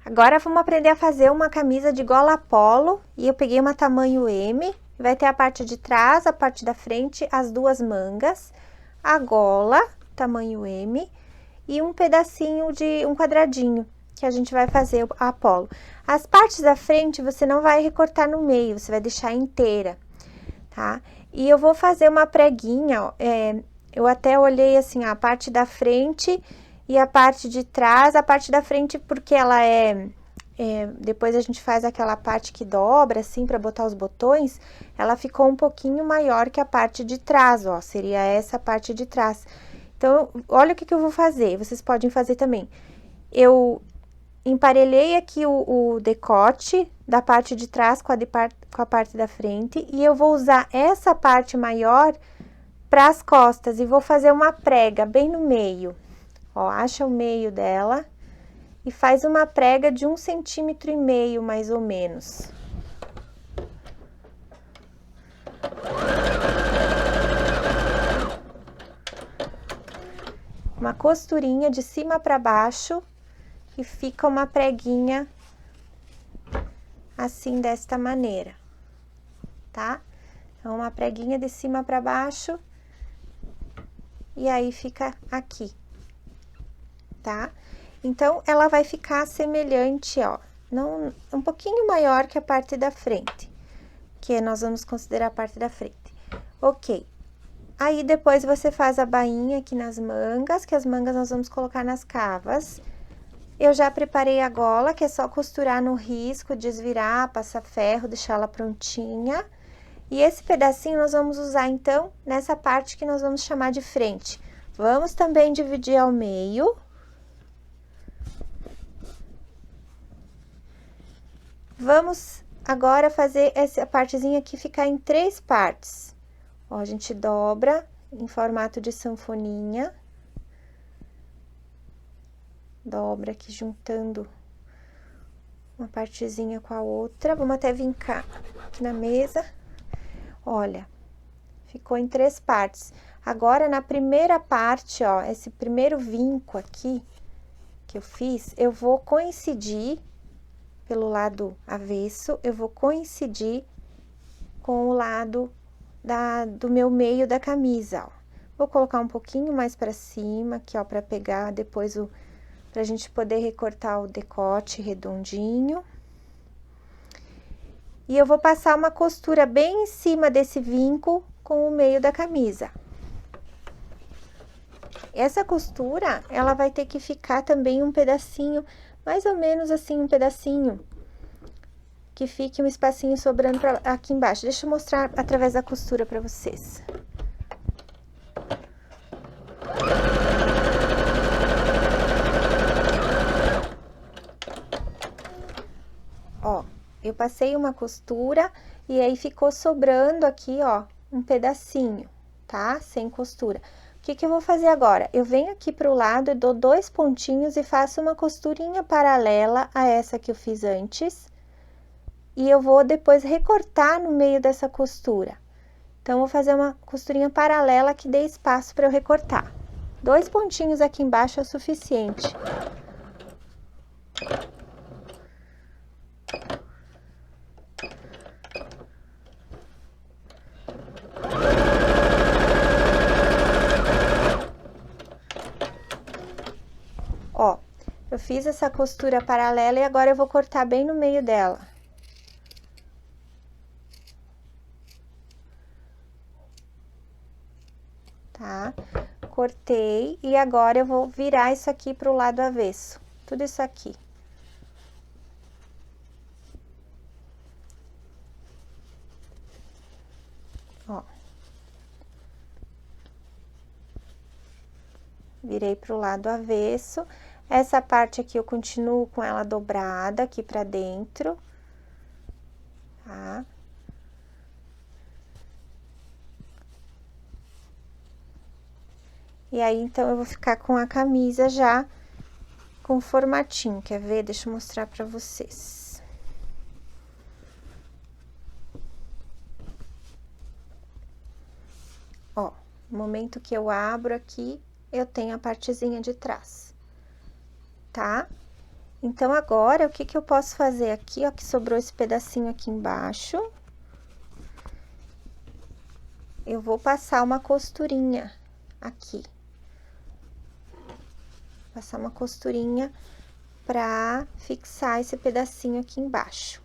Agora, vamos aprender a fazer uma camisa de gola polo, e eu peguei uma tamanho M, vai ter a parte de trás, a parte da frente, as duas mangas, a gola, tamanho M, e um pedacinho de um quadradinho, que a gente vai fazer a polo. As partes da frente, você não vai recortar no meio, você vai deixar inteira, tá? E eu vou fazer uma preguinha, ó, eu até olhei assim, a parte da frente e a parte de trás, a parte da frente porque ela depois a gente faz aquela parte que dobra assim para botar os botões, ela ficou um pouquinho maior que a parte de trás, ó, seria essa parte de trás. Então, olha o que eu vou fazer, vocês podem fazer também. Eu emparelhei aqui o decote da parte de trás com a parte da frente, e eu vou usar essa parte maior para as costas e vou fazer uma prega bem no meio. Ó, acha o meio dela e faz uma prega de 1,5 centímetro, mais ou menos. Uma costurinha de cima para baixo e fica uma preguinha assim, desta maneira, tá? Então, uma preguinha de cima para baixo e aí fica aqui, tá? Então, ela vai ficar semelhante, ó, não, um pouquinho maior que a parte da frente, que nós vamos considerar a parte da frente. Ok. Aí, depois você faz a bainha aqui nas mangas, que as mangas nós vamos colocar nas cavas. Eu já preparei a gola, que é só costurar no risco, desvirar, passar ferro, deixar ela prontinha. E esse pedacinho nós vamos usar, então, nessa parte que nós vamos chamar de frente. Vamos também dividir ao meio. Vamos agora fazer essa partezinha aqui ficar em 3 partes. Ó, a gente dobra em formato de sanfoninha. Dobra aqui juntando uma partezinha com a outra. Vamos até vincar aqui na mesa. Olha, ficou em 3 partes. Agora, na primeira parte, ó, esse primeiro vinco aqui que eu fiz, eu vou coincidir pelo lado avesso, eu vou coincidir com o lado do meu meio da camisa, ó. Vou colocar um pouquinho mais pra cima aqui, ó, pra pegar depois pra gente poder recortar o decote redondinho. E eu vou passar uma costura bem em cima desse vinco com o meio da camisa. Essa costura, ela vai ter que ficar também um pedacinho, mais ou menos assim, um pedacinho, que fique um espacinho sobrando aqui embaixo. Deixa eu mostrar através da costura pra vocês. Ó, eu passei uma costura e aí ficou sobrando aqui, ó, um pedacinho, tá? Sem costura. O que eu vou fazer agora? Eu venho aqui pro lado, eu dou 2 pontinhos e faço uma costurinha paralela a essa que eu fiz antes. E eu vou depois recortar no meio dessa costura. Então, vou fazer uma costurinha paralela que dê espaço para eu recortar. 2 pontinhos aqui embaixo é o suficiente. Ó, eu fiz essa costura paralela e agora eu vou cortar bem no meio dela. Tá? Cortei e agora eu vou virar isso aqui pro lado avesso, tudo isso aqui. Ó. Virei pro lado avesso. Essa parte aqui eu continuo com ela dobrada aqui pra dentro, tá? E aí, então, eu vou ficar com a camisa já com formatinho, quer ver? Deixa eu mostrar pra vocês. Ó, no momento que eu abro aqui, eu tenho a partezinha de trás, tá? Então, agora, o que que eu posso fazer aqui, ó, que sobrou esse pedacinho aqui embaixo? Eu vou passar uma costurinha aqui. Passar uma costurinha pra fixar esse pedacinho aqui embaixo.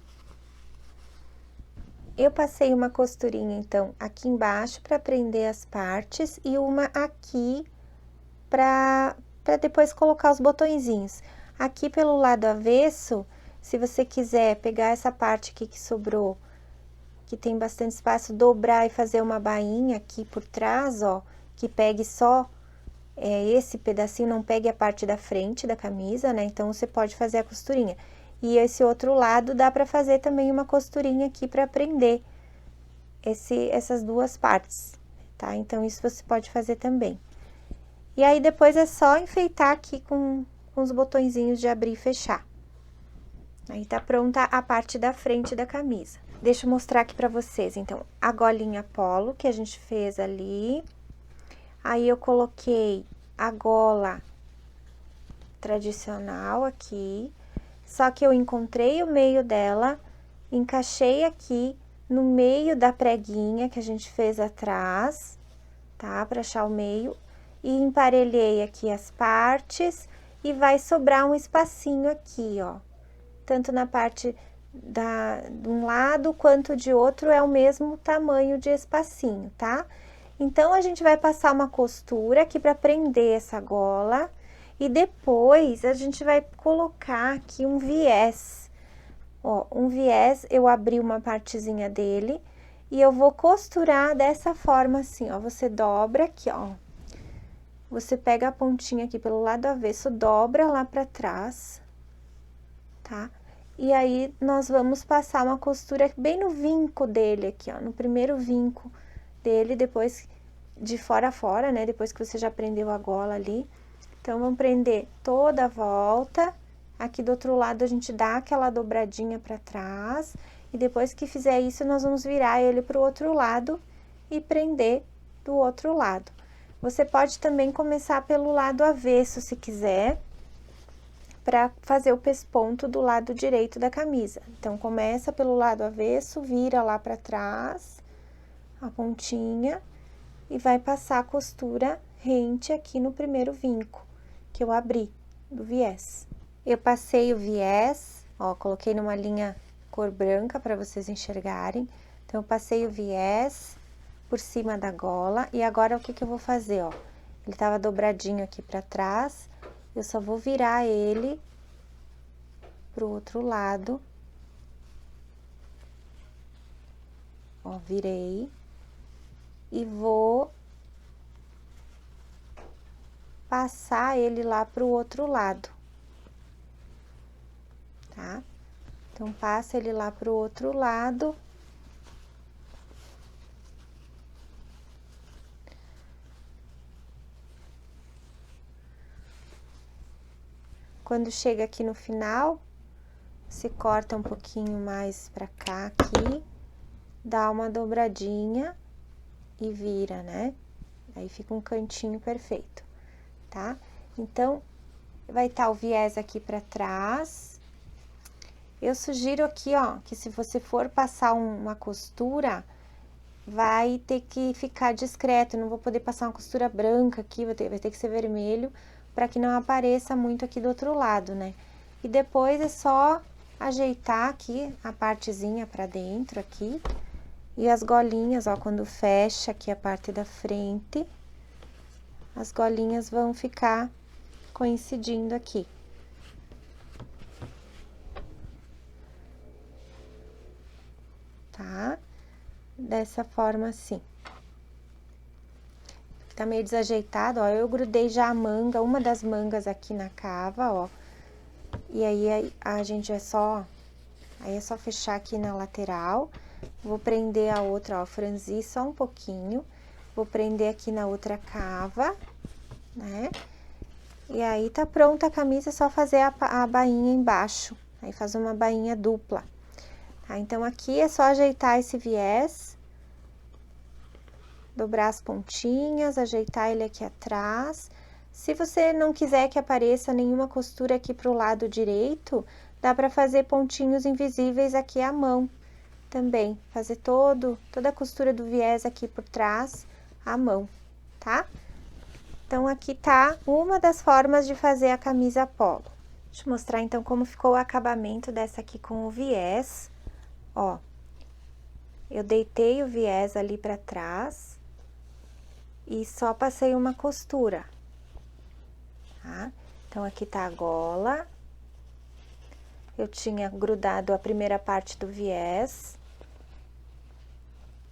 Eu passei uma costurinha, então, aqui embaixo para prender as partes e uma aqui para depois colocar os botõezinhos. Aqui pelo lado avesso, se você quiser pegar essa parte aqui que sobrou, que tem bastante espaço, dobrar e fazer uma bainha aqui por trás, ó, que pegue só esse pedacinho, não pegue a parte da frente da camisa, né? Então, você pode fazer a costurinha. E esse outro lado dá para fazer também uma costurinha aqui para prender essas duas partes, tá? Então, isso você pode fazer também. E aí, depois é só enfeitar aqui com os botõezinhos de abrir e fechar. Aí, tá pronta a parte da frente da camisa. Deixa eu mostrar aqui pra vocês, então, a golinha polo que a gente fez ali. Aí, eu coloquei a gola tradicional aqui, só que eu encontrei o meio dela, encaixei aqui no meio da preguinha que a gente fez atrás, tá? Pra achar o meio, e emparelhei aqui as partes, e vai sobrar um espacinho aqui, ó. Tanto na parte de um lado, quanto de outro, é o mesmo tamanho de espacinho, tá? Então, a gente vai passar uma costura aqui para prender essa gola, e depois a gente vai colocar aqui um viés. Ó, um viés, eu abri uma partezinha dele, e eu vou costurar dessa forma assim, ó. Você dobra aqui, ó. Você pega a pontinha aqui pelo lado avesso, dobra lá pra trás, tá? E aí, nós vamos passar uma costura bem no vinco dele aqui, ó. No primeiro vinco dele, depois de fora a fora, né? Depois que você já prendeu a gola ali. Então, vamos prender toda a volta. Aqui do outro lado, a gente dá aquela dobradinha pra trás. E depois que fizer isso, nós vamos virar ele pro outro lado e prender do outro lado. Você pode também começar pelo lado avesso, se quiser, para fazer o pesponto do lado direito da camisa. Então, começa pelo lado avesso, vira lá pra trás, a pontinha, e vai passar a costura rente aqui no primeiro vinco, que eu abri do viés. Eu passei o viés, ó, coloquei numa linha cor branca para vocês enxergarem. Então, eu passei o viés por cima da gola, e agora o que que eu vou fazer, ó? Ele tava dobradinho aqui pra trás, eu só vou virar ele pro outro lado. Ó, virei. E vou passar ele lá pro outro lado, tá? Então, passa ele lá pro outro lado. Quando chega aqui no final, você corta um pouquinho mais pra cá aqui, dá uma dobradinha e vira, né? Aí fica um cantinho perfeito, tá? Então, vai estar o viés aqui pra trás. Eu sugiro aqui, ó, que se você for passar uma costura, vai ter que ficar discreto. Eu não vou poder passar uma costura branca aqui, vai ter que ser vermelho, para que não apareça muito aqui do outro lado, né? E depois é só ajeitar aqui a partezinha pra dentro aqui. E as golinhas, ó, quando fecha aqui a parte da frente, as golinhas vão ficar coincidindo aqui. Tá? Dessa forma assim. Tá meio desajeitado, ó, eu grudei já a manga, uma das mangas aqui na cava, ó. E aí, a gente é só fechar aqui na lateral. Vou prender a outra, ó, franzir só um pouquinho. Vou prender aqui na outra cava, né? E aí, tá pronta a camisa, é só fazer a bainha embaixo. Aí, faz uma bainha dupla. Tá? Então, aqui é só ajeitar esse viés. Dobrar as pontinhas, ajeitar ele aqui atrás. Se você não quiser que apareça nenhuma costura aqui pro lado direito, dá para fazer pontinhos invisíveis aqui à mão também. Fazer toda a costura do viés aqui por trás à mão, tá? Então, aqui tá uma das formas de fazer a camisa polo. Deixa eu mostrar, então, como ficou o acabamento dessa aqui com o viés. Ó, eu deitei o viés ali pra trás e só passei uma costura, tá? Então, aqui tá a gola. Eu tinha grudado a primeira parte do viés.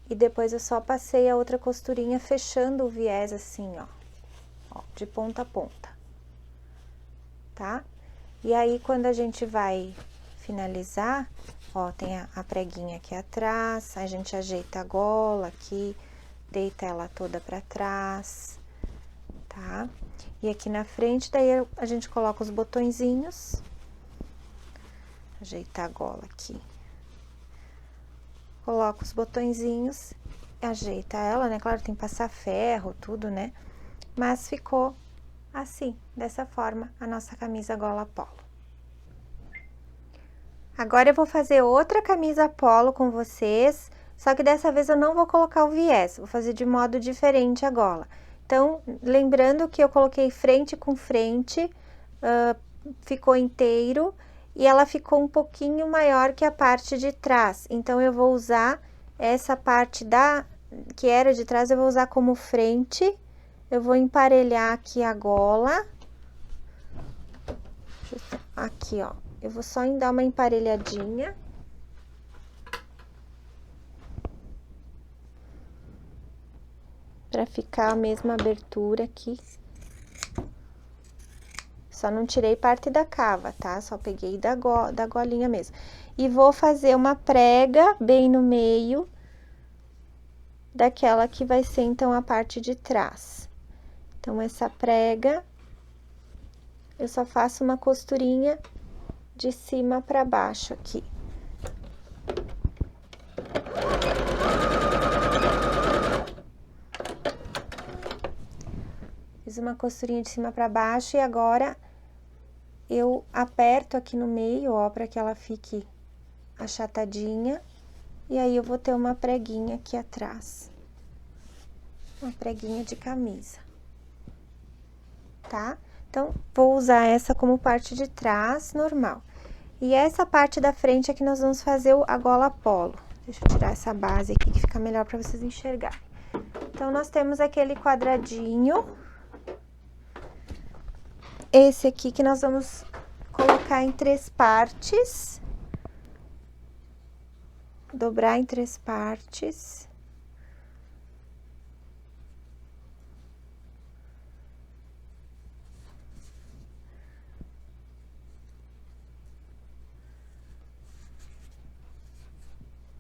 E depois eu só passei a outra costurinha fechando o viés assim, ó, de ponta a ponta, tá? E aí, quando a gente vai finalizar, ó, tem a preguinha aqui atrás, a gente ajeita a gola aqui, deita ela toda pra trás, tá? E aqui na frente, daí a gente coloca os botõezinhos, ajeita a gola aqui. Coloca os botõezinhos, ajeita ela, né? Claro, tem que passar ferro, tudo, né? Mas ficou assim, dessa forma, a nossa camisa gola polo. Agora, eu vou fazer outra camisa polo com vocês, só que dessa vez eu não vou colocar o viés, vou fazer de modo diferente a gola. Então, lembrando que eu coloquei frente com frente, ficou inteiro, e ela ficou um pouquinho maior que a parte de trás. Então, eu vou usar essa parte que era de trás, eu vou usar como frente. Eu vou emparelhar aqui a gola. Aqui, ó. Eu vou só dar uma emparelhadinha. Pra ficar a mesma abertura aqui. Só não tirei parte da cava, tá? Só peguei da golinha mesmo. E vou fazer uma prega bem no meio daquela que vai ser, então, a parte de trás. Então, essa prega, eu só faço uma costurinha de cima pra baixo aqui. Fiz uma costurinha de cima pra baixo e agora eu aperto aqui no meio, ó, pra que ela fique achatadinha. E aí, eu vou ter uma preguinha aqui atrás. Uma preguinha de camisa. Tá? Então, vou usar essa como parte de trás, normal. E essa parte da frente é que nós vamos fazer a gola polo. Deixa eu tirar essa base aqui, que fica melhor pra vocês enxergarem. Então, nós temos aquele quadradinho. Esse aqui que nós vamos colocar em 3 partes. Dobrar em 3 partes.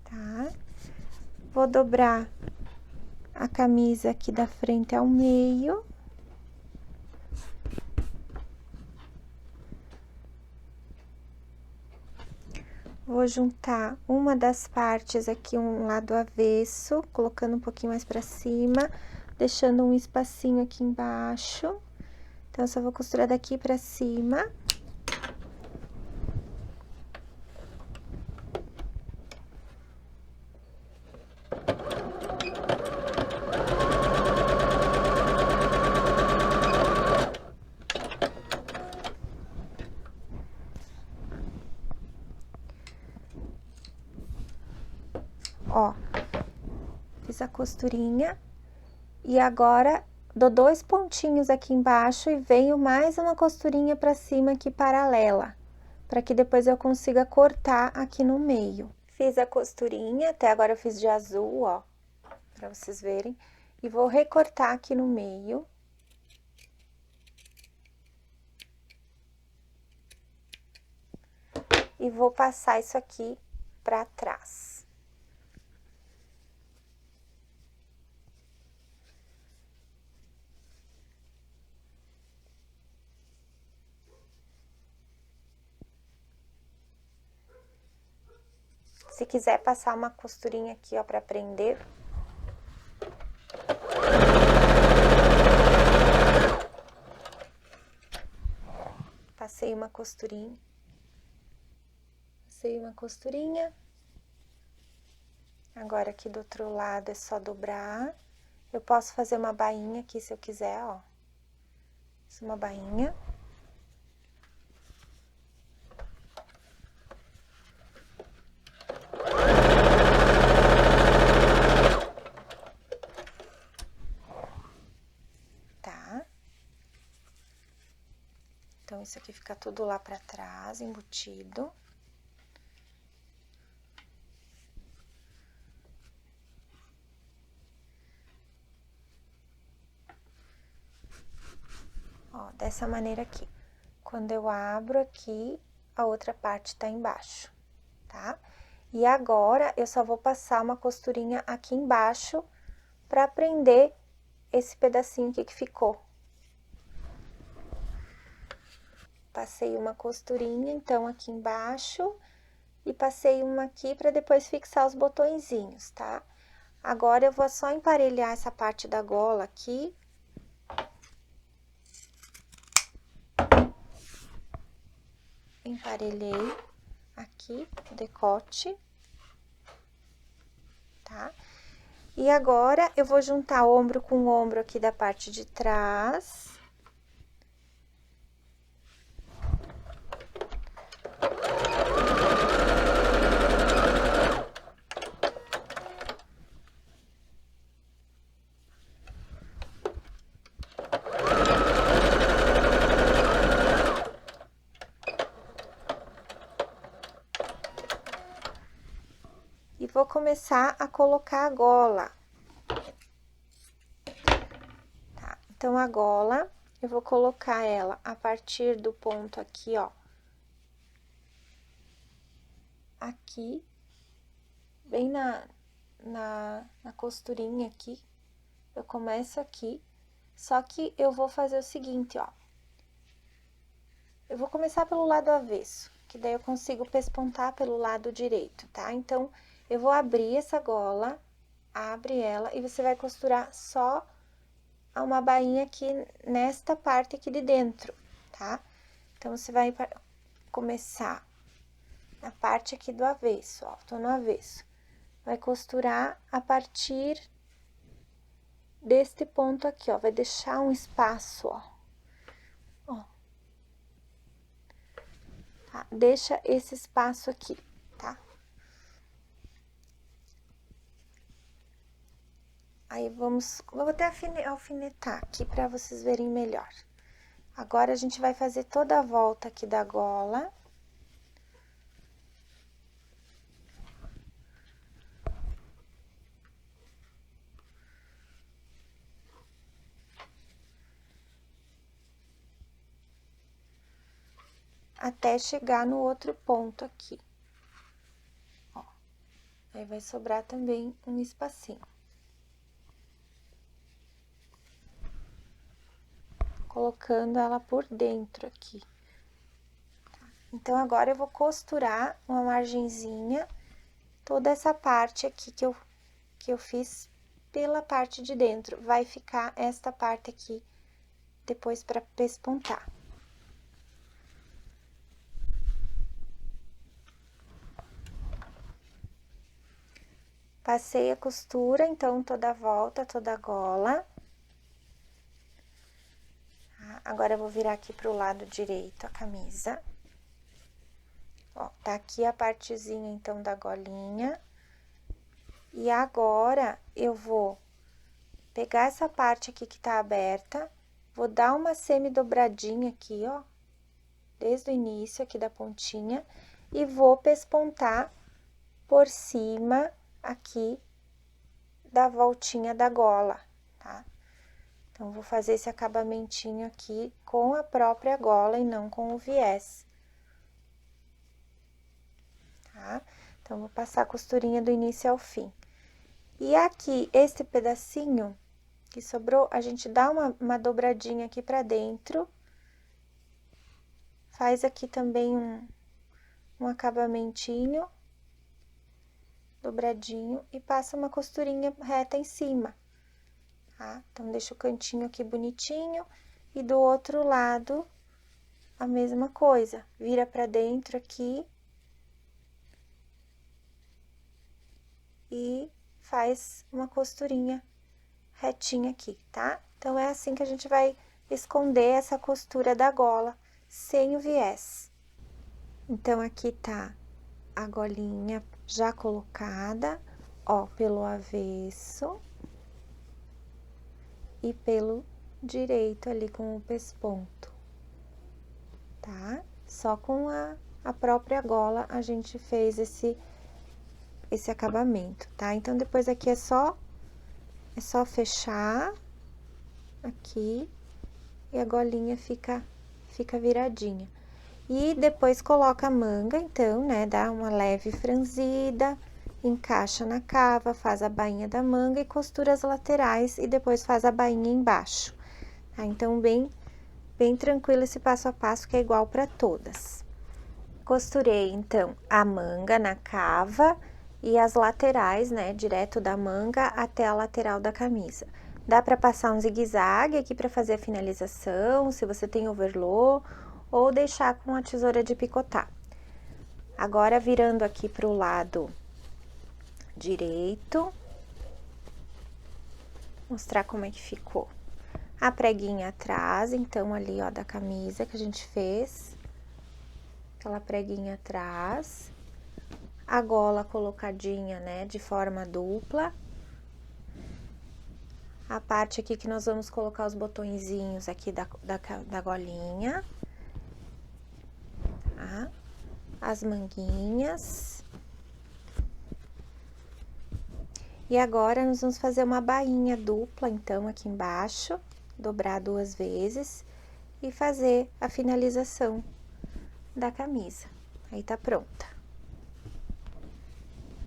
Tá? Vou dobrar a camisa aqui da frente ao meio. Vou juntar uma das partes aqui, um lado avesso, colocando um pouquinho mais pra cima, deixando um espacinho aqui embaixo. Então, eu só vou costurar daqui pra cima. Ó, fiz a costurinha e agora dou 2 pontinhos aqui embaixo e venho mais uma costurinha pra cima aqui paralela, para que depois eu consiga cortar aqui no meio. Fiz a costurinha, até agora eu fiz de azul, ó, pra vocês verem, e vou recortar aqui no meio. E vou passar isso aqui pra trás. Se quiser passar uma costurinha aqui, ó, pra prender. Passei uma costurinha. Passei uma costurinha. Agora, aqui do outro lado é só dobrar. Eu posso fazer uma bainha aqui, se eu quiser, ó. Isso é uma bainha. Tá? Então, isso aqui fica tudo lá pra trás, embutido. Ó, dessa maneira aqui. Quando eu abro aqui, a outra parte tá embaixo, tá? E agora, eu só vou passar uma costurinha aqui embaixo pra prender esse pedacinho aqui que ficou. Passei uma costurinha, então, aqui embaixo, e passei uma aqui pra depois fixar os botõezinhos, tá? Agora, eu vou só emparelhar essa parte da gola aqui. Emparelhei aqui o decote, tá? E agora, eu vou juntar ombro com ombro aqui da parte de trás. E vou começar a colocar a gola. Tá? Então, a gola, eu vou colocar ela a partir do ponto aqui, ó. Aqui, bem na costurinha aqui. Eu começo aqui, só que eu vou fazer o seguinte, ó. Eu vou começar pelo lado avesso, que daí eu consigo pespontar pelo lado direito, tá? Então, eu vou abrir essa gola, abre ela e você vai costurar só uma bainha aqui nesta parte aqui de dentro, tá? Então, você vai começar na parte aqui do avesso, ó, tô no avesso. Vai costurar a partir deste ponto aqui, ó, vai deixar um espaço, ó. Ó. Tá? Deixa esse espaço aqui, tá? Aí, vou até alfinetar aqui pra vocês verem melhor. Agora, a gente vai fazer toda a volta aqui da gola. Até chegar no outro ponto aqui. Ó. Aí, vai sobrar também um espacinho. Colocando ela por dentro aqui. Então, agora, eu vou costurar uma margenzinha, toda essa parte aqui que eu fiz pela parte de dentro. Vai ficar esta parte aqui, depois pra pespontar. Passei a costura, então, toda a volta, toda a gola. Tá? Agora, eu vou virar aqui pro lado direito a camisa. Ó, tá aqui a partezinha, então, da golinha. E agora, eu vou pegar essa parte aqui que tá aberta, vou dar uma semi-dobradinha aqui, ó, desde o início aqui da pontinha, e vou pespontar por cima aqui da voltinha da gola, tá? Então, vou fazer esse acabamentinho aqui com a própria gola e não com o viés. Tá? Então, vou passar a costurinha do início ao fim. E aqui, esse pedacinho que sobrou, a gente dá uma dobradinha aqui pra dentro. Faz aqui também um acabamentinho dobradinho e passa uma costurinha reta em cima, tá? Então, deixa o cantinho aqui bonitinho e do outro lado a mesma coisa, vira pra dentro aqui. E faz uma costurinha retinha aqui, tá? Então, é assim que a gente vai esconder essa costura da gola, sem o viés. Então, aqui tá a golinha já colocada, ó, pelo avesso e pelo direito ali com o pesponto, tá? Só com a própria gola a gente fez esse acabamento, tá? Então, depois aqui é só fechar aqui e a golinha fica viradinha. E depois coloca a manga, então, né, dá uma leve franzida, encaixa na cava, faz a bainha da manga e costura as laterais e depois faz a bainha embaixo, tá? Então, bem tranquilo esse passo a passo que é igual para todas. Costurei, então, a manga na cava e as laterais, né, direto da manga até a lateral da camisa. Dá para passar um zigue-zague aqui para fazer a finalização, se você tem overlock, ou deixar com a tesoura de picotar. Agora, virando aqui pro lado direito, mostrar como é que ficou. A preguinha atrás, então, ali, ó, da camisa que a gente fez. Aquela preguinha atrás. A gola colocadinha, né, de forma dupla. A parte aqui que nós vamos colocar os botõezinhos aqui da golinha. Tá? As manguinhas. E agora, nós vamos fazer uma bainha dupla, então, aqui embaixo. Dobrar 2 vezes e fazer a finalização da camisa. Aí, tá pronta.